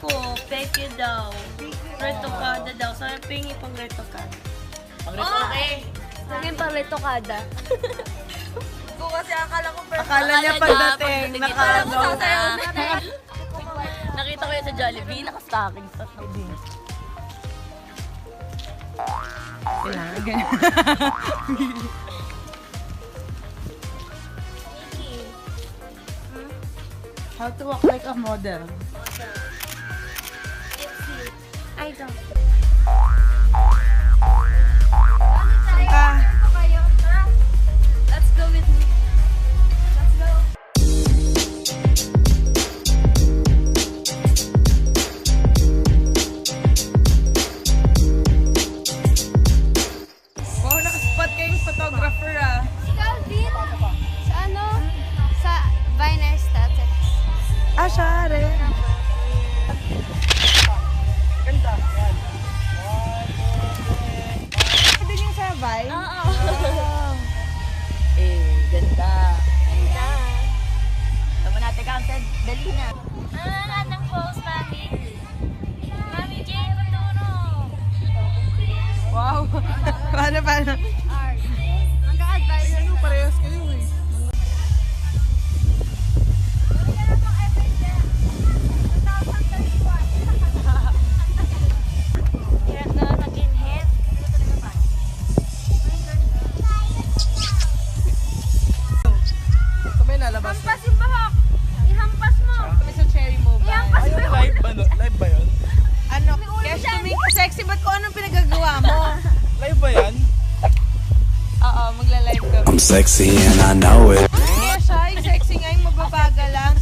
po, peke daw. Retokada daw. Sabi pingi pang retokada. Okay. Naging pang retokada. Kung kasi akala ko perfect. Akala niya pagdating, naka-ano. Nakita ko yan sa Jollibee, naka-stocking. Kailangan ganyan. How to walk like a model. I don't. Let's go with me. Let's go. Wow, nakaspot kayong photographer ah. Ikaw, Vin? Sa ano? Sa Viner Statics. Ah, siya rin. Ganda. Ito yung sa Vine? Oo. Ganda. Ganda. Tama natin counted. Dali na. Anong pose, Mami? Mami Jane, maturo. Wow. Paano? Art. Magka-advise. Ano, parehas kayo eh. Hirap na nag-inhale. Kamay lalabas. Hampas yung bahok. Ihampas mo. Kami sa Cherry Mobile. Ihampas mo. Live ba yun? Ano? Cash to me sexy, ba't ko anong pinagagawa mo? Live ba yan? Oo, magla-live ka. I'm sexy and I know it. Kaya siya, yung sexy nga, yung mababaga lang.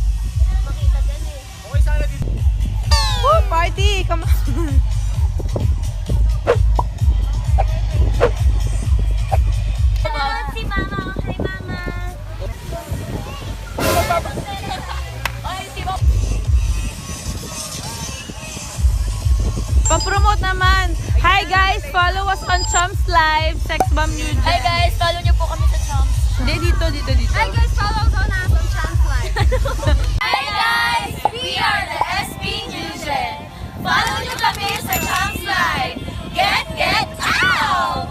Okay sana dito. Woo, party! Come on! Si Mama. Hi, Mama. Pa-promote naman! Hi guys! Follow us on Chomps Live, Sex Bomb New Hi guys, follow niyo po kami sa Chomps. Hindi, dito. Hi guys, follow us on Chance Live. Hi guys, we are the SB Fusion. Follow niyo kami sa Chomps Live. Get out!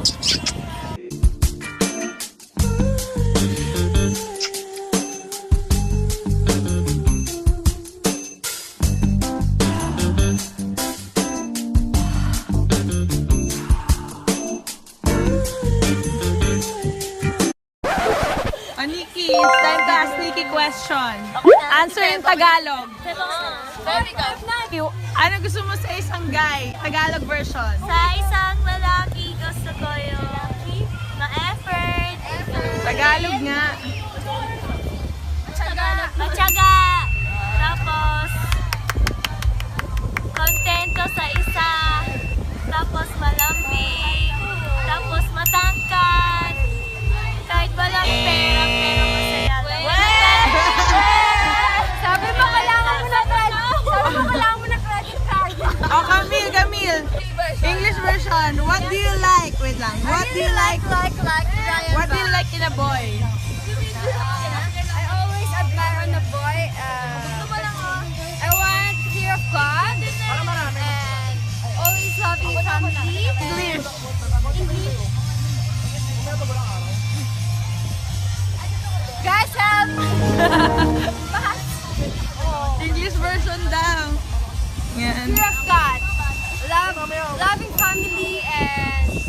Nikki, it's time to ask Nikki question. Answer in Tagalog. Ano gusto mo sa isang guy? Tagalog version. Sa isang lalaki, gusto ko yung ma-effort. Tagalog nga. Matyaga. Tapos, kontento sa isa. Tapos, malambing. Tapos, matangkad. Kahit walang pera, pero masaya lang. Sabi mo, kailangan mo na credit card. Oh, Camille. English version. What do you like? Wait lang. What do you like? Ryan What do you like in a boy? I always admire on a boy. I want fear of God and always loving family. English. Guys, help! English version daw. Yan. Fear of God. Loving family and